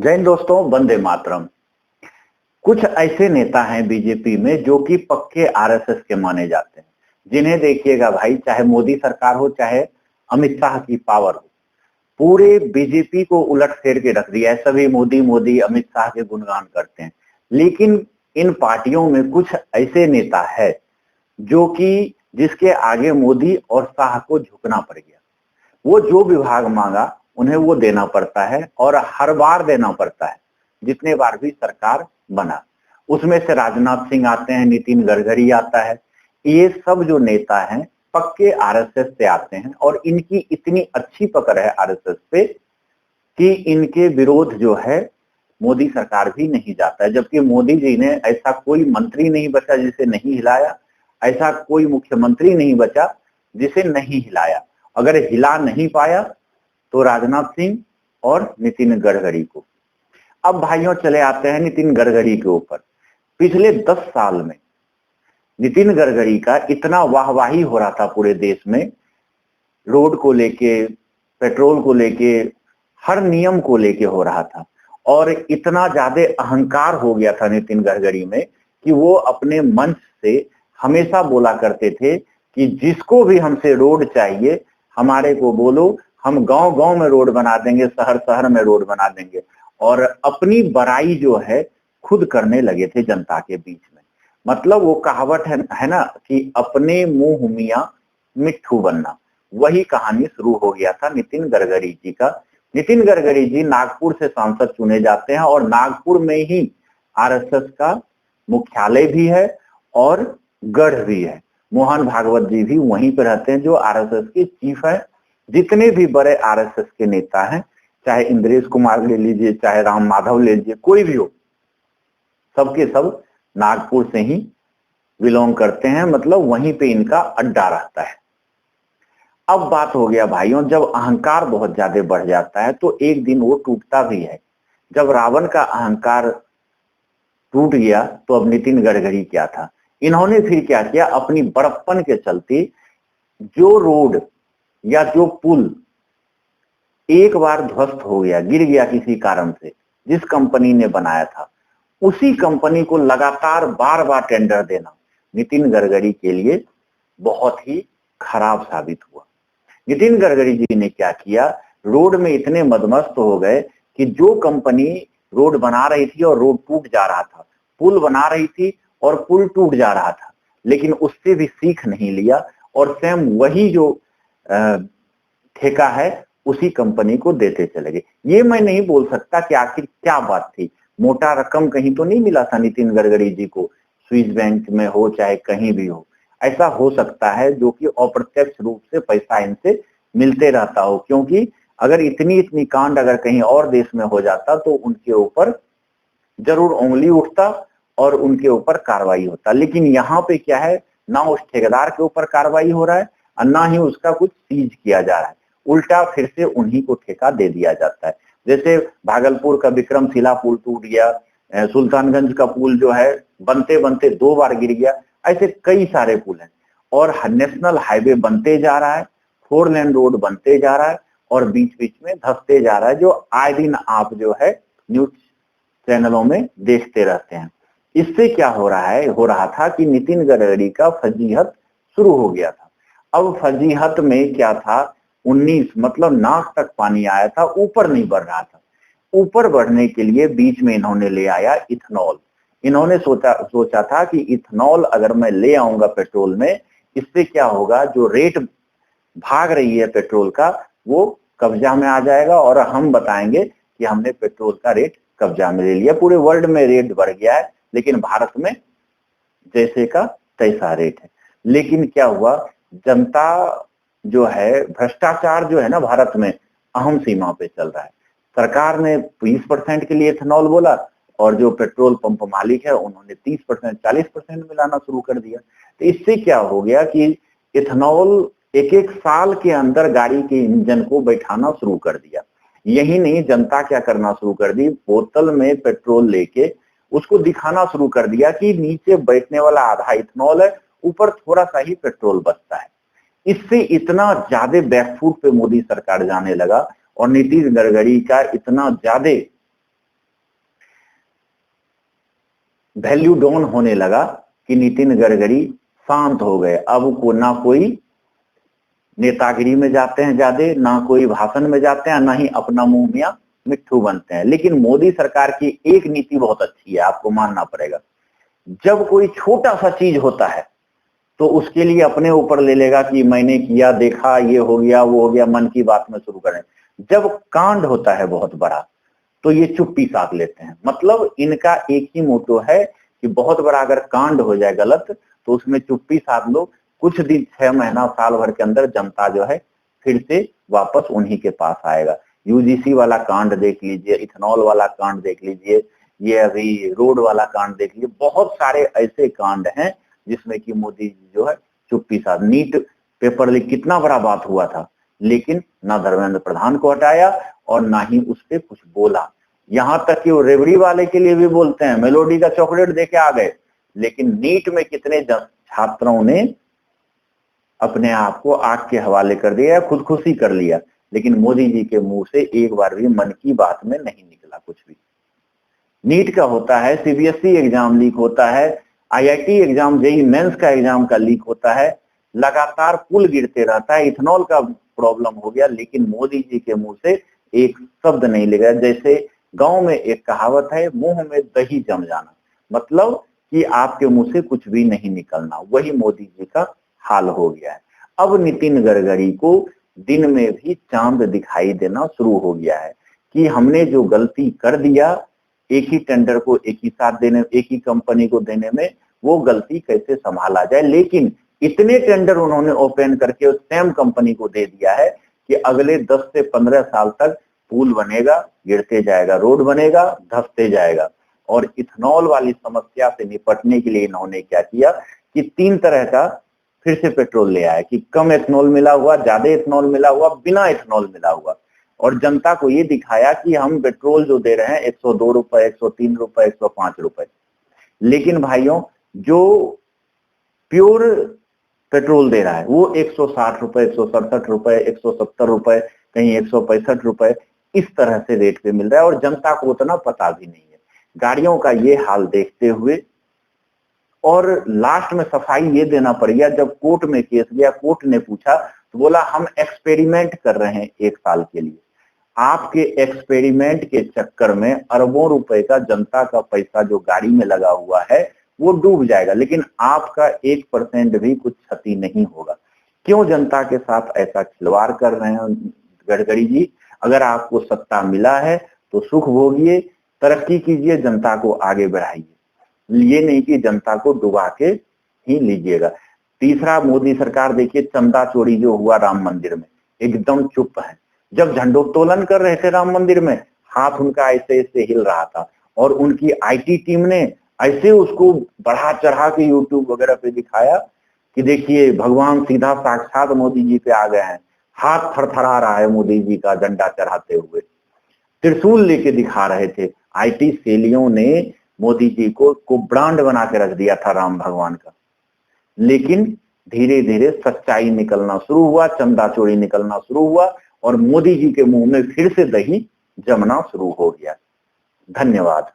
जय हिंद दोस्तों, वंदे मातरम। कुछ ऐसे नेता हैं बीजेपी में जो कि पक्के आरएसएस के माने जाते हैं, जिन्हें देखिएगा भाई, चाहे मोदी सरकार हो चाहे अमित शाह की पावर हो, पूरे बीजेपी को उलट फेर के रख दिया है। सभी मोदी मोदी अमित शाह के गुणगान करते हैं, लेकिन इन पार्टियों में कुछ ऐसे नेता है जो कि जिसके आगे मोदी और शाह को झुकना पड़ गया। वो जो विभाग मांगा उन्हें वो देना पड़ता है और हर बार देना पड़ता है, जितने बार भी सरकार बना। उसमें से राजनाथ सिंह आते हैं, नितिन गडकरी आता है। ये सब जो नेता हैं पक्के आरएसएस से आते हैं और इनकी इतनी अच्छी पकड़ है आरएसएस पे कि इनके विरोध जो है मोदी सरकार भी नहीं जाता है। जबकि मोदी जी ने ऐसा कोई मंत्री नहीं बचा जिसे नहीं हिलाया, ऐसा कोई मुख्यमंत्री नहीं बचा जिसे नहीं हिलाया। अगर हिला नहीं पाया तो राजनाथ सिंह और नितिन गडकरी को। अब भाइयों चले आते हैं नितिन गडकरी के ऊपर। पिछले 10 साल में नितिन गडकरी का इतना वाहवाही हो रहा था पूरे देश में, रोड को लेके, पेट्रोल को लेके, हर नियम को लेके हो रहा था। और इतना ज्यादा अहंकार हो गया था नितिन गडकरी में कि वो अपने मंच से हमेशा बोला करते थे कि जिसको भी हमसे रोड चाहिए हमारे को बोलो, हम गांव गांव में रोड बना देंगे, शहर शहर में रोड बना देंगे। और अपनी बड़ाई जो है खुद करने लगे थे जनता के बीच में। मतलब वो कहावत है ना कि अपने मुंह मियां मिट्ठू बनना, वही कहानी शुरू हो गया था नितिन गडकरी जी का। नितिन गडकरी जी नागपुर से सांसद चुने जाते हैं और नागपुर में ही आरएसएस का मुख्यालय भी है और गढ़ भी है। मोहन भागवत जी भी वहीं पर रहते हैं जो आरएसएस के चीफ है। जितने भी बड़े आरएसएस के नेता हैं, चाहे इंद्रेश कुमार ले लीजिए, चाहे राम माधव ले लीजिए, कोई भी हो, सबके सब नागपुर से ही बिलोंग करते हैं। मतलब वहीं पे इनका अड्डा रहता है। अब बात हो गया भाइयों, जब अहंकार बहुत ज्यादा बढ़ जाता है तो एक दिन वो टूटता भी है। जब रावण का अहंकार टूट गया तो अब नितिन गडकरी क्या था, इन्होंने फिर क्या किया, अपनी बड़प्पन के चलते जो रोड या जो पुल एक बार ध्वस्त हो गया, गिर गया किसी कारण से, जिस कंपनी ने बनाया था, उसी कंपनी को लगातार बार बार टेंडर देना नितिन गडकरी के लिए बहुत ही खराब साबित हुआ। नितिन गडकरी जी ने क्या किया, रोड में इतने मदमस्त हो गए कि जो कंपनी रोड बना रही थी और रोड टूट जा रहा था, पुल बना रही थी और पुल टूट जा रहा था, लेकिन उससे भी सीख नहीं लिया और सेम वही जो ठेका है उसी कंपनी को देते चले गए। ये मैं नहीं बोल सकता कि आखिर क्या बात थी, मोटा रकम कहीं तो नहीं मिला था नितिन गडकरी जी को, स्विस बैंक में हो चाहे कहीं भी हो। ऐसा हो सकता है जो कि अप्रत्यक्ष रूप से पैसा इनसे मिलते रहता हो, क्योंकि अगर इतनी इतनी कांड अगर कहीं और देश में हो जाता तो उनके ऊपर जरूर उंगली उठता और उनके ऊपर कार्रवाई होता। लेकिन यहाँ पे क्या है, ना उस ठेकेदार के ऊपर कार्रवाई हो रहा है और ना ही उसका कुछ सीज किया जा रहा है, उल्टा फिर से उन्हीं को ठेका दे दिया जाता है। जैसे भागलपुर का विक्रमशिला पुल टूट गया, सुल्तानगंज का पुल जो है बनते बनते 2 बार गिर गया, ऐसे कई सारे पुल हैं। और नेशनल हाईवे बनते जा रहा है, 4 लेन रोड बनते जा रहा है और बीच बीच में धंसते जा रहा है, जो आए दिन आप जो है न्यूज चैनलों में देखते रहते हैं। इससे क्या हो रहा है, हो रहा था कि नितिन गडकरी का फजीहत शुरू हो गया था। अब फजीहत में क्या था, 19 मतलब नाक तक पानी आया था, ऊपर नहीं बढ़ रहा था। ऊपर बढ़ने के लिए बीच में इन्होंने ले आया इथेनॉल। इन्होंने सोचा था कि इथेनॉल अगर मैं ले आऊंगा पेट्रोल में, इससे क्या होगा, जो रेट भाग रही है पेट्रोल का वो कब्जा में आ जाएगा और हम बताएंगे कि हमने पेट्रोल का रेट कब्जा में ले लिया। पूरे वर्ल्ड में रेट बढ़ गया है, लेकिन भारत में जैसे का तैसा रेट है। लेकिन क्या हुआ, जनता जो है, भ्रष्टाचार जो है ना भारत में अहम सीमा पे चल रहा है। सरकार ने 20% के लिए इथेनॉल बोला और जो पेट्रोल पंप मालिक है उन्होंने 30%, 40% मिलाना शुरू कर दिया। तो इससे क्या हो गया कि इथेनॉल एक एक साल के अंदर गाड़ी के इंजन को बैठाना शुरू कर दिया। यही नहीं, जनता क्या करना शुरू कर दी, बोतल में पेट्रोल लेके उसको दिखाना शुरू कर दिया कि नीचे बैठने वाला आधा इथेनॉल है, ऊपर थोड़ा सा ही पेट्रोल बचता है। इससे इतना ज्यादा बैकफुट पे मोदी सरकार जाने लगा और नितिन गडकरी का इतना ज्यादा वैल्यू डाउन होने लगा कि नितिन गडकरी शांत हो गए। अब को ना कोई नेतागिरी में जाते हैं ज्यादा, ना कोई भाषण में जाते हैं, ना ही अपना मुंह मियां मिट्ठू बनते हैं। लेकिन मोदी सरकार की एक नीति बहुत अच्छी है, आपको मानना पड़ेगा। जब कोई छोटा सा चीज होता है तो उसके लिए अपने ऊपर ले लेगा कि मैंने किया, देखा, ये हो गया, वो हो गया, मन की बात में शुरू करें। जब कांड होता है बहुत बड़ा तो ये चुप्पी साध लेते हैं। मतलब इनका एक ही मोटो है कि बहुत बड़ा अगर कांड हो जाए गलत तो उसमें चुप्पी साध लो, कुछ दिन, 6 महीना, साल भर के अंदर जनता जो है फिर से वापस उन्हीं के पास आएगा। यूजीसी वाला कांड देख लीजिए, इथेनॉल वाला कांड देख लीजिए, ये अभी रोड वाला कांड देख लीजिए, बहुत सारे ऐसे कांड हैं जिसमें कि मोदी जी जो है चुप्पी साध। नीट पेपर लीक कितना बड़ा बात हुआ था, लेकिन ना धर्मेंद्र प्रधान को हटाया और ना ही उस पर कुछ बोला। यहां तक कि वो रेवड़ी वाले के लिए भी बोलते हैं, मेलोडी का चॉकलेट देके आ गए। लेकिन नीट में कितने छात्रों ने अपने आप को आग के हवाले कर दिया, खुदकुशी कर लिया, लेकिन मोदी जी के मुंह से एक बार भी मन की बात में नहीं निकला कुछ भी। नीट का होता है, सीबीएसई एग्जाम लीक होता है, आईआईटी एग्जाम, जेईई मेंस का एग्जाम का लीक होता है, लगातार पुल गिरते रहता है, इथेनॉल का प्रॉब्लम हो गया, लेकिन मोदी जी के मुंह से एक शब्द नहीं लगा। जैसे गांव में एक कहावत है, मुंह में दही जम जाना, मतलब कि आपके मुंह से कुछ भी नहीं निकलना, वही मोदी जी का हाल हो गया है। अब नितिन गडकरी को दिन में भी चांद दिखाई देना शुरू हो गया है कि हमने जो गलती कर दिया, एक ही टेंडर को एक ही साथ देने, एक ही कंपनी को देने में, वो गलती कैसे संभाला जाए। लेकिन इतने टेंडर उन्होंने ओपन करके उस सेम कंपनी को दे दिया है कि अगले 10 से 15 साल तक पुल बनेगा, गिरते जाएगा, रोड बनेगा, धंसते जाएगा। और इथेनॉल वाली समस्या से निपटने के लिए इन्होंने क्या किया कि 3 तरह का फिर से पेट्रोल ले आया, कि कम इथेनॉल मिला हुआ, ज्यादा इथेनॉल मिला हुआ, बिना इथेनॉल मिला हुआ। और जनता को ये दिखाया कि हम पेट्रोल जो दे रहे हैं 102 रुपए, 103 रुपए, 105 रुपए। लेकिन भाइयों, जो प्योर पेट्रोल दे रहा है वो 160 रुपए, 167 रुपए, 170 रुपए, कहीं 165 रुपए, इस तरह से रेट पे मिल रहा है और जनता को उतना पता भी नहीं है। गाड़ियों का ये हाल देखते हुए और लास्ट में सफाई ये देना पड़ गया, जब कोर्ट में केस गया, कोर्ट ने पूछा तो बोला हम एक्सपेरिमेंट कर रहे हैं 1 साल के लिए। आपके एक्सपेरिमेंट के चक्कर में अरबों रुपए का जनता का पैसा जो गाड़ी में लगा हुआ है वो डूब जाएगा, लेकिन आपका 1% भी कुछ क्षति नहीं होगा। क्यों जनता के साथ ऐसा खिलवाड़ कर रहे हैं गडकरी जी? अगर आपको सत्ता मिला है तो सुख भोगिए, तरक्की कीजिए, जनता को आगे बढ़ाइए, ये नहीं कि जनता को डुबा के ही लीजिएगा। तीसरा, मोदी सरकार देखिए, चंदा चोरी जो हुआ राम मंदिर में, एकदम चुप है। जब झंडोत्तोलन कर रहे थे राम मंदिर में, हाथ उनका ऐसे ऐसे हिल रहा था और उनकी आईटी टीम ने ऐसे उसको बढ़ा चढ़ा के यूट्यूब वगैरह पे दिखाया कि देखिए भगवान सीधा साक्षात मोदी जी पे आ गए हैं, हाथ थरथरा रहा है मोदी जी का झंडा चढ़ाते हुए, त्रिशूल लेके दिखा रहे थे। आईटी सेलियों ने मोदी जी को ब्रांड बना के रख दिया था राम भगवान का। लेकिन धीरे धीरे सच्चाई निकलना शुरू हुआ, चंदा चोरी निकलना शुरू हुआ और मोदी जी के मुंह में फिर से दही जमना शुरू हो गया। धन्यवाद।